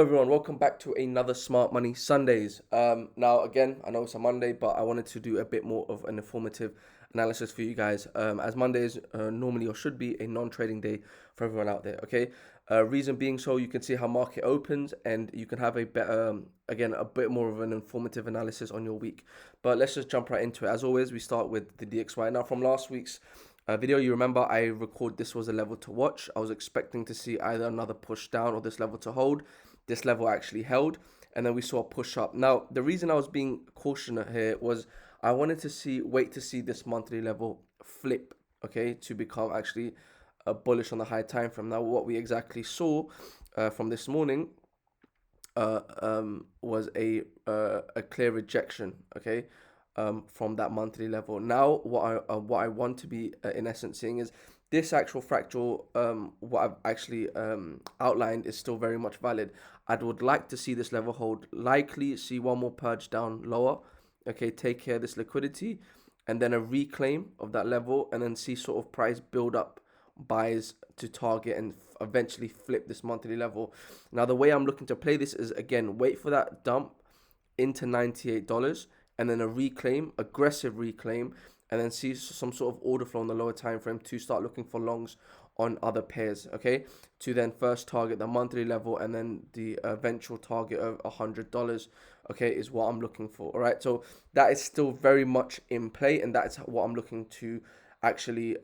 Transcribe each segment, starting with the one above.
Everyone, welcome back to another Smart Money Sundays. Now again, I know it's a Monday, but I wanted to do a bit more of an informative analysis for you guys. As Mondays normally or should be a non-trading day for everyone out there. Okay, reason being so you can see how market opens and you can have a better, again, a bit more of an informative analysis on your week. But let's just jump right into it. As always, we start with the DXY. Now from last week's video, you remember I record this was a level to watch. I was expecting to see either another push down or this level to hold. This level actually held, and then we saw a push up. Now, the reason I was being cautious here was I wanted to wait to see this monthly level flip, okay, to become actually bullish on the high time frame. Now, what we exactly saw from this morning was a clear rejection, okay, from that monthly level. Now, what I want to be in essence seeing is this actual fractal, what I've actually outlined is still very much valid. I would like to see this level hold, likely see one more purge down lower, okay, take care of this liquidity, and then a reclaim of that level, and then see sort of price build up buys to target and eventually flip this monthly level. Now, the way I'm looking to play this is, again, wait for that dump into $98 and then a reclaim, aggressive reclaim, and then see some sort of order flow on the lower time frame to start looking for longs on other pairs, okay, to then first target the monthly level and then the eventual target of $100, okay, is what I'm looking for. All right, so that is still very much in play, and that's what I'm looking to actually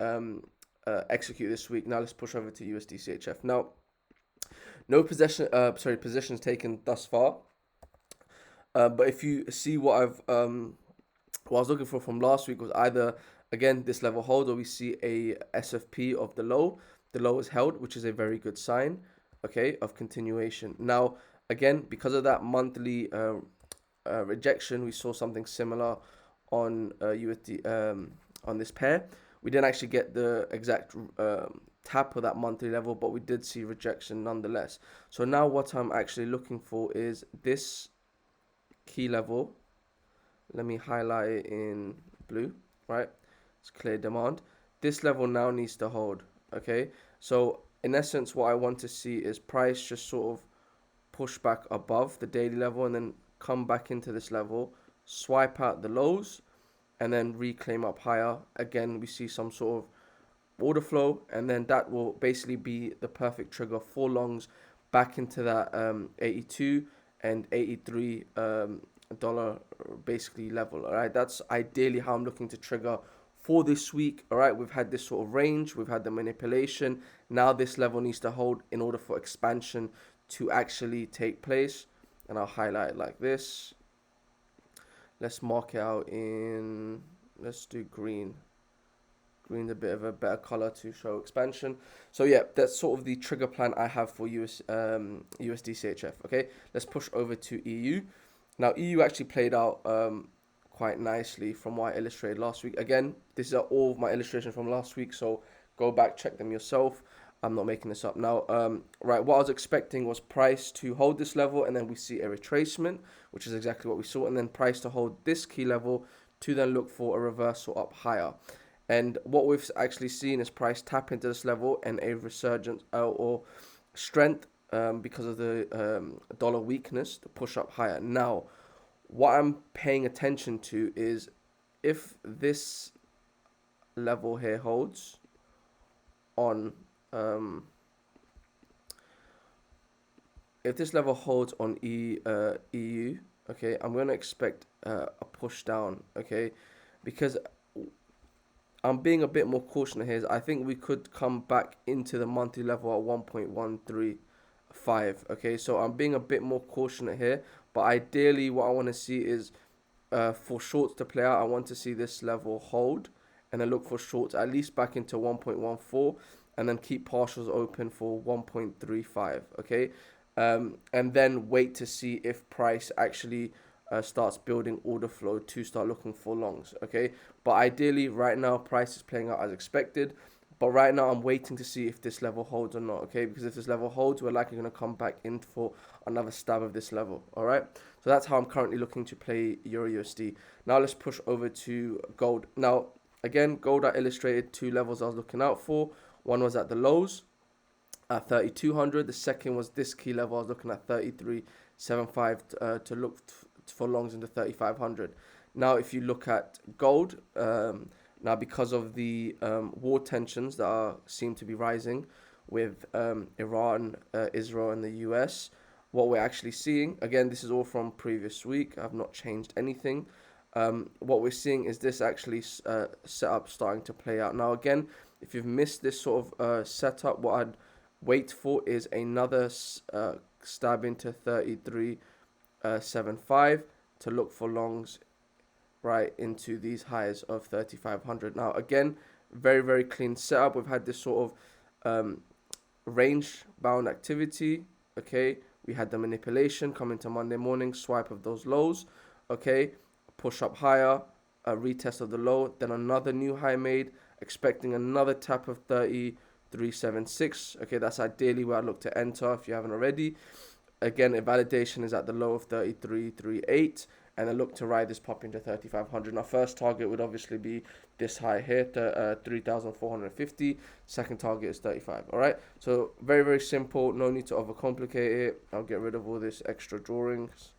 execute this week. Now let's push over to USD CHF. Now, no positions taken thus far, but if you see what I was looking for from last week was either, again, this level hold, or we see a SFP of the low. The low is held, which is a very good sign, okay, of continuation. Now, again, because of that monthly rejection, we saw something similar on USD on this pair. We didn't actually get the exact tap of that monthly level, but we did see rejection nonetheless. So now what I'm actually looking for is this key level. Let me highlight it in blue, right? It's clear demand. This level now needs to hold, okay? So in essence, what I want to see is price just sort of push back above the daily level and then come back into this level, swipe out the lows, and then reclaim up higher. Again, we see some sort of order flow, and then that will basically be the perfect trigger for longs back into that 82 and 83 dollar basically level. All right, that's ideally how I'm looking to trigger for this week. All right, we've had this sort of range, we've had the manipulation. Now this level needs to hold in order for expansion to actually take place, and I'll highlight it like this. Let's mark it out in, let's do green. Green's a bit of a better color to show expansion. So yeah, that's sort of the trigger plan I have for USD CHF. Okay, let's push over to EU. Now, EU actually played out quite nicely from what I illustrated last week. Again, these are all of my illustrations from last week, so go back, check them yourself. I'm not making this up now. Right, what I was expecting was price to hold this level, and then we see a retracement, which is exactly what we saw, and then price to hold this key level to then look for a reversal up higher. And what we've actually seen is price tap into this level and a resurgence or strength because of the dollar weakness to push up higher. Now, what I'm paying attention to is if this level here holds on, if this level holds on EU, okay, I'm going to expect a push down, okay, because I'm being a bit more cautious here. I think we could come back into the monthly level at 1.135. Okay, so I'm being a bit more cautious here. But ideally, what I want to see is for shorts to play out, I want to see this level hold and then look for shorts at least back into 1.14 and then keep partials open for 1.35. Okay, and then wait to see if price actually starts building order flow to start looking for longs, okay? But ideally, right now, price is playing out as expected. But right now, I'm waiting to see if this level holds or not, okay? Because if this level holds, we're likely going to come back in for another stab of this level, all right? So that's how I'm currently looking to play Euro USD. Now let's push over to gold. Now, again, gold, I illustrated two levels I was looking out for. One was at the lows, at 3200. The second was this key level. I was looking at 3375 to look for longs into 3500. Now, if you look at gold, now because of the war tensions that seem to be rising with Iran, Israel, and the US, what we're actually seeing, again, this is all from previous week. I've not changed anything. What we're seeing is this actually setup starting to play out. Now, again, if you've missed this sort of setup, what I'd wait for is another stab into 33.75 to look for longs right into these highs of 3500. Now, again, very, very clean setup. We've had this sort of range bound activity. Okay, we had the manipulation come into Monday morning, swipe of those lows. Okay, push up higher, a retest of the low, then another new high made, expecting another tap of 33.76. Okay, that's ideally where I look to enter if you haven't already. Again, a validation is at the low of 33.38, and I look to ride this pop into 3500. Now, first target would obviously be this high here, 3,450. Second target is 35. All right, so very, very simple. No need to overcomplicate it. I'll get rid of all this extra drawings.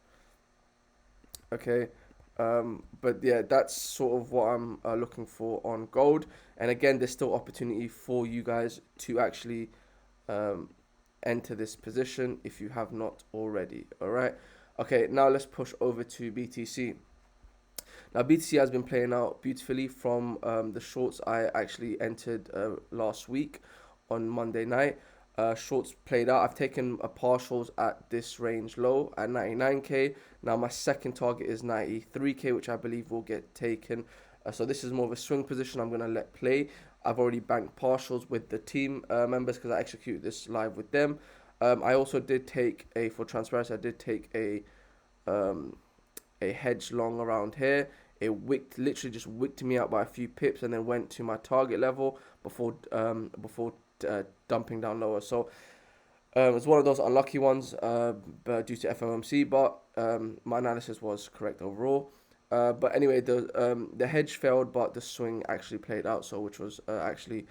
Okay, but yeah, that's sort of what I'm looking for on gold. And again, there's still opportunity for you guys to actually enter this position if you have not already. All right, okay, now let's push over to BTC. Now, BTC has been playing out beautifully from the shorts I actually entered last week on Monday night. Shorts played out. I've taken partials at this range low at 99k. Now my second target is 93k, which I believe will get taken. So this is more of a swing position I'm going to let play. I've already banked partials with the team members because I executed this live with them. I also did take for transparency, I did take a hedge long around here. It literally just wicked me out by a few pips and then went to my target level before dumping down lower. So it's one of those unlucky ones due to FOMC, but my analysis was correct overall. But anyway, the hedge failed, but the swing actually played out, so which was actually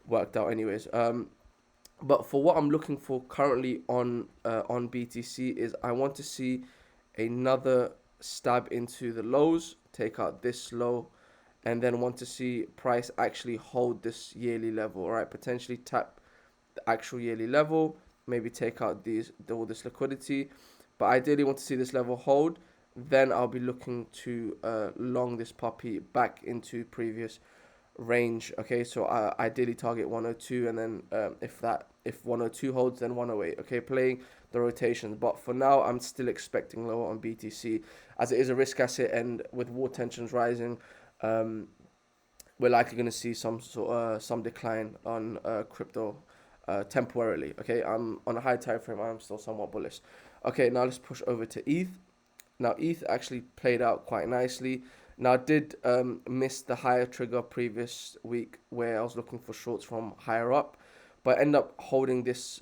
worked out anyways. But for what I'm looking for currently on BTC is I want to see another stab into the lows, take out this low, and then want to see price actually hold this yearly level. All right, potentially tap the actual yearly level, maybe take out all this liquidity, but ideally want to see this level hold. Then I'll be looking to long this puppy back into previous range. Okay, so I ideally target 102, and then if 102 holds, then 108. Okay, playing the rotations, but for now I'm still expecting lower on BTC as it is a risk asset, and with war tensions rising, we're likely going to see some decline on crypto temporarily. Okay, I'm on a high time frame. I'm still somewhat bullish. Okay, now let's push over to ETH. Now ETH actually played out quite nicely. Now I did miss the higher trigger previous week where I was looking for shorts from higher up, but I end up holding this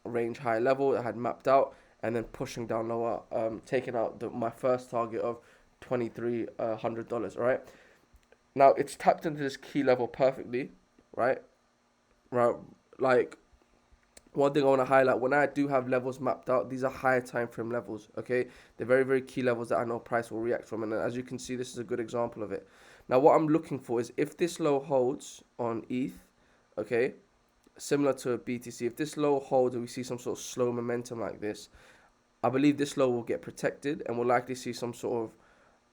range high level that I had mapped out and then pushing down lower, taking out my first target of $2,300. All right. Now it's tapped into this key level perfectly, right? Right, like one thing I want to highlight, when I do have levels mapped out, these are higher time frame levels. Okay, they're very, very key levels that I know price will react from, and as you can see, this is a good example of it. Now what I'm looking for is if this low holds on ETH, okay, similar to BTC, if this low holds and we see some sort of slow momentum like this, I believe this low will get protected and we'll likely see some sort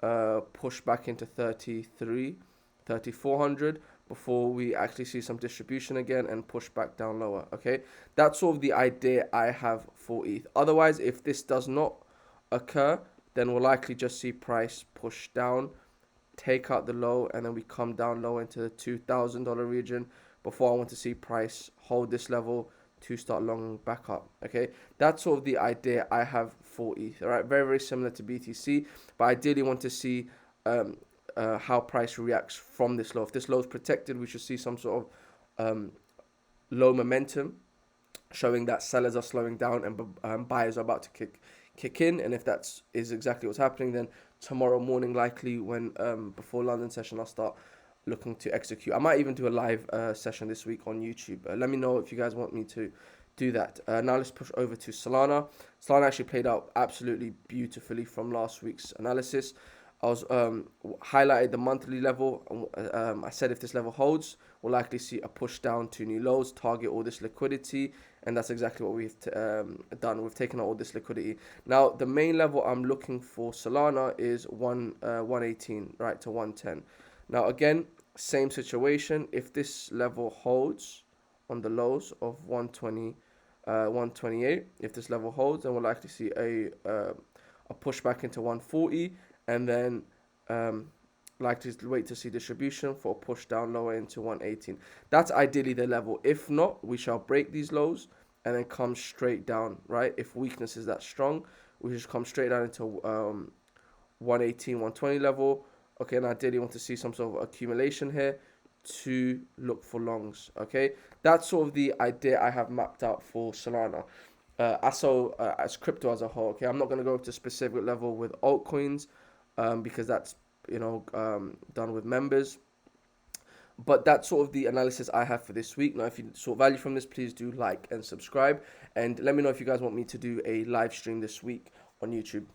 of push back into 3,400 before we actually see some distribution again and push back down lower. Okay, that's sort of the idea I have for ETH. Otherwise, if this does not occur, then we'll likely just see price push down, take out the low, and then we come down low into the $2,000 region before I want to see price hold this level to start longing back up. Okay, that's sort of the idea I have for ETH. All right, very, very similar to BTC, but I ideally want to see how price reacts from this low. If this low is protected, we should see some sort of low momentum, showing that sellers are slowing down and buyers are about to kick in. And if is exactly what's happening, then tomorrow morning, likely when before London session, I'll start looking to execute. I might even do a live session this week on YouTube. Let me know if you guys want me to do that. Now let's push over to Solana. Solana actually played out absolutely beautifully from last week's analysis. I was highlighted the monthly level. I said if this level holds, we'll likely see a push down to new lows, target all this liquidity, and that's exactly what we've done. We've taken out all this liquidity. Now the main level I'm looking for Solana is 118, right, to 110. Now again, same situation. If this level holds on the lows of 120, 128, if this level holds, then we'll likely see a pushback into 140, and then likely to wait to see distribution for a push down lower into 118. That's ideally the level. If not, we shall break these lows and then come straight down, right? If weakness is that strong, we just come straight down into 118, 120 level. Okay, and ideally want to see some sort of accumulation here to look for longs. Okay, that's sort of the idea I have mapped out for Solana. As crypto as a whole. Okay, I'm not going to go to specific level with altcoins because that's done with members. But that's sort of the analysis I have for this week. Now, if you saw value from this, please do like and subscribe. And let me know if you guys want me to do a live stream this week on YouTube.